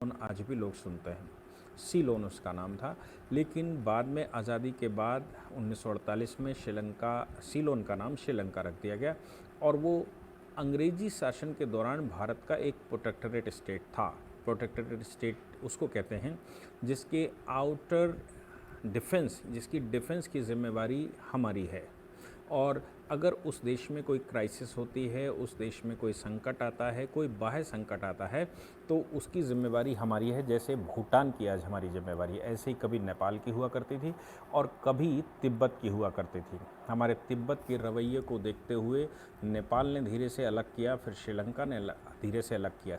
Loan आज भी लोग सुनते हैं। सीलोन उसका नाम था, लेकिन बाद में आज़ादी के बाद 1948 में श्रीलंका सीलोन का नाम श्रीलंका रख दिया गया और वो अंग्रेजी शासन के दौरान भारत का एक प्रोटेक्टोरेट स्टेट था। प्रोटेक्टोरेट स्टेट उसको कहते हैं जिसके आउटर डिफेंस जिसकी डिफेंस की जिम्मेवारी हमारी है। और अगर उस देश में कोई क्राइसिस होती है, उस देश में कोई संकट आता है, कोई बाह्य संकट आता है, तो उसकी जिम्मेवारी हमारी है। जैसे भूटान की आज हमारी जिम्मेवारी है, ऐसे ही कभी नेपाल की हुआ करती थी और कभी तिब्बत की हुआ करती थी। हमारे तिब्बत के रवैये को देखते हुए नेपाल ने धीरे से अलग किया, फिर श्रीलंका ने धीरे से अलग किया।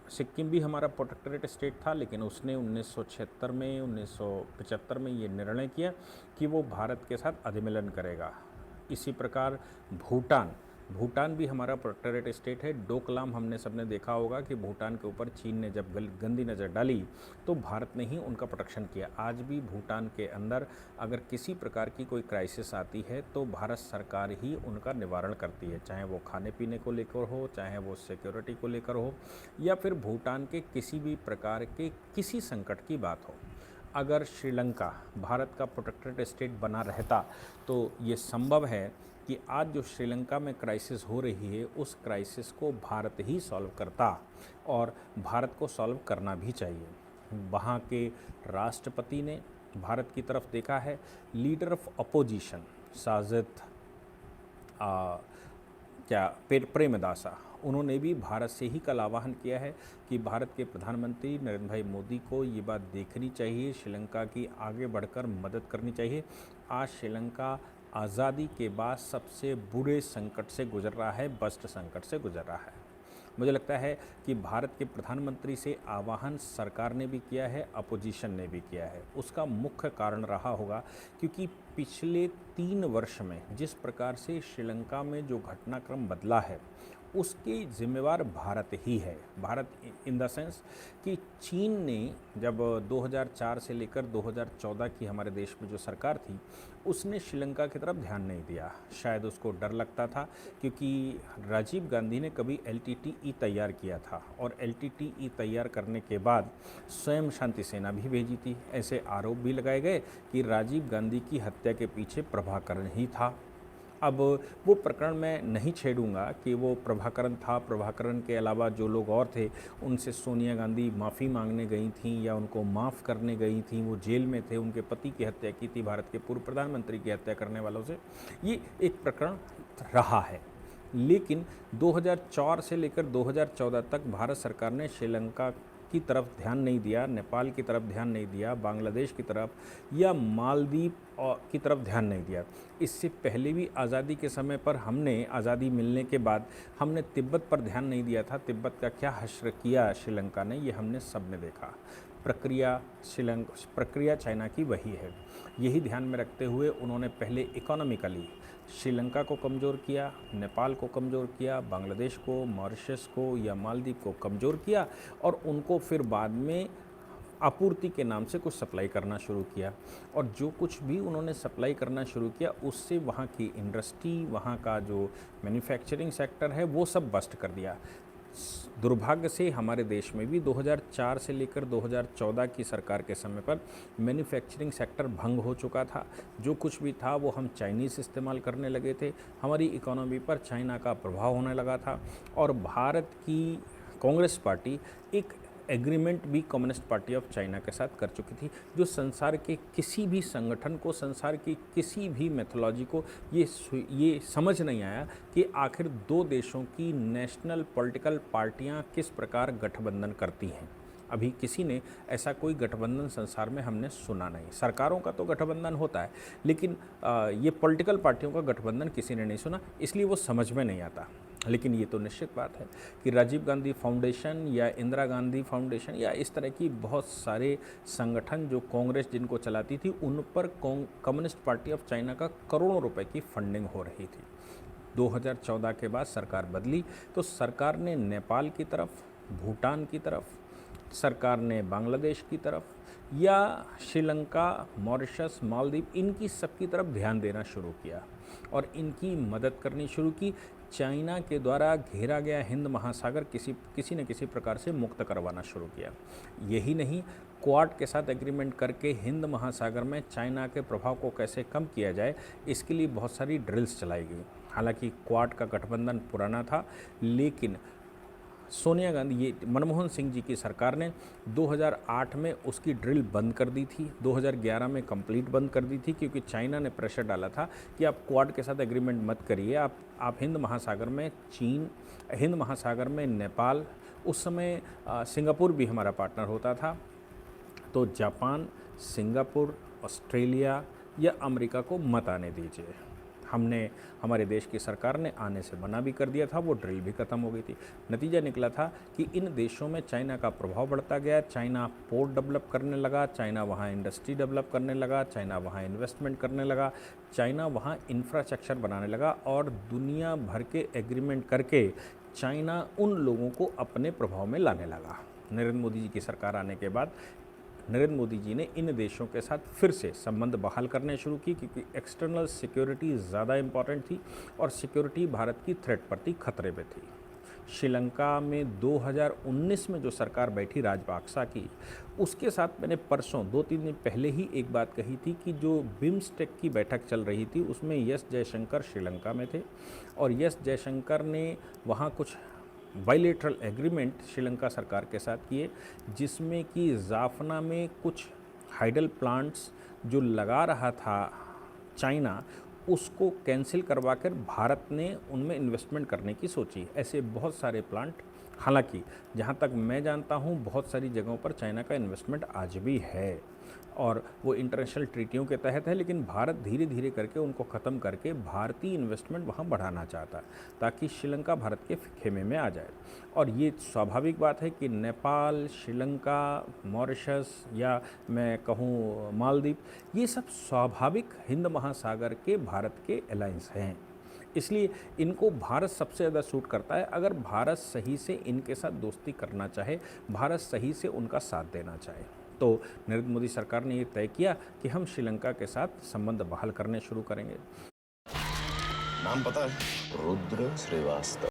सिक्किम भी हमारा प्रोटेक्टोरेट स्टेट था, लेकिन उसने 1976 में 1975 में ये निर्णय किया कि वो भारत के साथ अधिमिलन करेगा। इसी प्रकार भूटान भी हमारा प्रोटेक्टोरेट स्टेट है। डोकलाम हमने सबने देखा होगा कि भूटान के ऊपर चीन ने जब गंदी नज़र डाली तो भारत ने ही उनका प्रोटेक्शन किया। आज भी भूटान के अंदर अगर किसी प्रकार की कोई क्राइसिस आती है तो भारत सरकार ही उनका निवारण करती है, चाहे वो खाने पीने को लेकर हो, चाहे वो सिक्योरिटी को लेकर हो, या फिर भूटान के किसी भी प्रकार के किसी संकट की बात हो। अगर श्रीलंका भारत का प्रोटेक्टोरेट स्टेट बना रहता तो ये संभव है कि आज जो श्रीलंका में क्राइसिस हो रही है उस क्राइसिस को भारत ही सॉल्व करता, और भारत को सॉल्व करना भी चाहिए। वहाँ के राष्ट्रपति ने भारत की तरफ देखा है। Leader of opposition Sajid Premadasa, उन्होंने भी भारत से ही कल आह्वान किया है कि भारत के प्रधानमंत्री नरेंद्र भाई मोदी को ये बात देखनी चाहिए, श्रीलंका की आगे बढ़कर मदद करनी चाहिए। आज श्रीलंका आज़ादी के बाद सबसे बुरे संकट से गुजर रहा है, बस्ट संकट से गुजर रहा है। मुझे लगता है कि भारत के प्रधानमंत्री से आह्वान सरकार ने भी किया है, अपोजिशन ने भी किया है। उसका मुख्य कारण रहा होगा क्योंकि पिछले 3 वर्ष में जिस प्रकार से श्रीलंका में जो घटनाक्रम बदला है उसकी जिम्मेवार भारत ही है। भारत इन द सेंस कि चीन ने जब 2004 से लेकर 2014 की हमारे देश में जो सरकार थी उसने श्रीलंका की तरफ ध्यान नहीं दिया। शायद उसको डर लगता था क्योंकि राजीव गांधी ने कभी LTTE तैयार किया था और LTTE तैयार करने के बाद स्वयं शांति सेना भी भेजी थी। ऐसे आरोप भी लगाए गए कि राजीव गांधी की हत्या के पीछे प्रभाकरण ही था। अब वो प्रकरण मैं नहीं छेड़ूंगा कि वो प्रभाकरण था, प्रभाकरण के अलावा जो लोग और थे उनसे सोनिया गांधी माफ़ी मांगने गई थी या उनको माफ़ करने गई थी, वो जेल में थे, उनके पति की हत्या की थी, भारत के पूर्व प्रधानमंत्री की हत्या करने वालों से, ये एक प्रकरण रहा है। लेकिन 2004 से लेकर 2014 तक भारत सरकार ने श्रीलंका की तरफ ध्यान नहीं दिया, नेपाल की तरफ ध्यान नहीं दिया, बांग्लादेश की तरफ या मालदीव की तरफ ध्यान नहीं दिया। इससे पहले भी आज़ादी के समय पर हमने आज़ादी मिलने के बाद हमने तिब्बत पर ध्यान नहीं दिया था। तिब्बत का क्या हश्र किया श्रीलंका ने, ये हमने सब ने देखा। प्रक्रिया चाइना की वही है। यही ध्यान में रखते हुए उन्होंने पहले इकोनॉमिकली श्रीलंका को कमज़ोर किया, नेपाल को कमज़ोर किया, बांग्लादेश को, मॉरिशस को या मालदीव को कमज़ोर किया और उनको फिर बाद में आपूर्ति के नाम से कुछ सप्लाई करना शुरू किया। और जो कुछ भी उन्होंने सप्लाई करना शुरू किया उससे वहाँ की इंडस्ट्री, वहाँ का जो मैन्युफैक्चरिंग सेक्टर है वो सब बस्ट कर दिया। दुर्भाग्य से हमारे देश में भी 2004 से लेकर 2014 की सरकार के समय पर मैन्युफैक्चरिंग सेक्टर भंग हो चुका था। जो कुछ भी था वो हम चाइनीज़ इस्तेमाल करने लगे थे, हमारी इकोनॉमी पर चाइना का प्रभाव होने लगा था। और भारत की कांग्रेस पार्टी एक एग्रीमेंट भी कम्युनिस्ट पार्टी ऑफ चाइना के साथ कर चुकी थी, जो संसार के किसी भी संगठन को, संसार की किसी भी मैथोलॉजी को ये समझ नहीं आया कि आखिर 2 देशों की नेशनल पॉलिटिकल पार्टियां किस प्रकार गठबंधन करती हैं। अभी किसी ने ऐसा कोई गठबंधन संसार में हमने सुना नहीं। सरकारों का तो गठबंधन होता है, लेकिन ये पॉलिटिकल पार्टियों का गठबंधन किसी ने नहीं सुना, इसलिए वो समझ में नहीं आता। लेकिन ये तो निश्चित बात है कि राजीव गांधी फाउंडेशन या इंदिरा गांधी फाउंडेशन या इस तरह की बहुत सारे संगठन जो कांग्रेस जिनको चलाती थी उन पर कम्युनिस्ट पार्टी ऑफ चाइना का करोड़ों रुपए की फंडिंग हो रही थी। 2014 के बाद सरकार बदली तो सरकार ने नेपाल की तरफ, भूटान की तरफ, सरकार ने बांग्लादेश की तरफ या श्रीलंका, मॉरिशस, मालदीव, इनकी सबकी तरफ ध्यान देना शुरू किया और इनकी मदद करनी शुरू की। चाइना के द्वारा घेरा गया हिंद महासागर किसी न किसी प्रकार से मुक्त करवाना शुरू किया। यही नहीं, क्वाड के साथ एग्रीमेंट करके हिंद महासागर में चाइना के प्रभाव को कैसे कम किया जाए, इसके लिए बहुत सारी ड्रिल्स चलाई गई। हालांकि क्वाड का गठबंधन पुराना था, लेकिन सोनिया गांधी, ये मनमोहन सिंह जी की सरकार ने 2008 में उसकी ड्रिल बंद कर दी थी, 2011 में कंप्लीट बंद कर दी थी, क्योंकि चाइना ने प्रेशर डाला था कि आप क्वाड के साथ एग्रीमेंट मत करिए, आप हिंद महासागर में चीन, हिंद महासागर में नेपाल, उस समय सिंगापुर भी हमारा पार्टनर होता था, तो जापान, सिंगापुर, ऑस्ट्रेलिया या अमेरिका को मत आने दीजिए। हमारे देश की सरकार ने आने से मना भी कर दिया था, वो ड्रिल भी ख़त्म हो गई थी। नतीजा निकला था कि इन देशों में चाइना का प्रभाव बढ़ता गया, चाइना पोर्ट डेवलप करने लगा, चाइना वहाँ इंडस्ट्री डेवलप करने लगा, चाइना वहाँ इन्वेस्टमेंट करने लगा, चाइना वहाँ इंफ्रास्ट्रक्चर बनाने लगा, और दुनिया भर के एग्रीमेंट करके चाइना उन लोगों को अपने प्रभाव में लाने लगा। नरेंद्र मोदी जी की सरकार आने के बाद नरेंद्र मोदी जी ने इन देशों के साथ फिर से संबंध बहाल करने शुरू की, क्योंकि एक्सटर्नल सिक्योरिटी ज़्यादा इम्पॉर्टेंट थी और सिक्योरिटी भारत की थ्रेट पर थी, खतरे पे थी। श्रीलंका में 2019 में जो सरकार बैठी राजपाक्सा की, उसके साथ मैंने परसों 2-3 दिन पहले ही एक बात कही थी कि जो बिम्स्टेक की बैठक चल रही थी उसमें एस जयशंकर श्रीलंका में थे, और एस जयशंकर ने वहाँ कुछ बायलैटरल एग्रीमेंट श्रीलंका सरकार के साथ किए, जिसमें कि जाफना में कुछ हाइडल प्लांट्स जो लगा रहा था चाइना, उसको कैंसिल करवाकर भारत ने उनमें इन्वेस्टमेंट करने की सोची। ऐसे बहुत सारे प्लांट, हालांकि जहां तक मैं जानता हूं बहुत सारी जगहों पर चाइना का इन्वेस्टमेंट आज भी है, और वो इंटरनेशनल ट्रीटियों के तहत है, लेकिन भारत धीरे धीरे करके उनको ख़त्म करके भारतीय इन्वेस्टमेंट वहाँ बढ़ाना चाहता है, ताकि श्रीलंका भारत के खेमे में आ जाए। और ये स्वाभाविक बात है कि नेपाल, श्रीलंका, मॉरिशस, या मैं कहूँ मालदीव, ये सब स्वाभाविक हिंद महासागर के भारत के अलायंस हैं, इसलिए इनको भारत सबसे ज़्यादा सूट करता है। अगर भारत सही से इनके साथ दोस्ती करना चाहे, भारत सही से उनका साथ देना चाहे, तो नरेंद्र मोदी सरकार ने ये तय किया कि हम श्रीलंका के साथ संबंध बहाल करने शुरू करेंगे। नाम पता है? रुद्र श्रीवास्तव।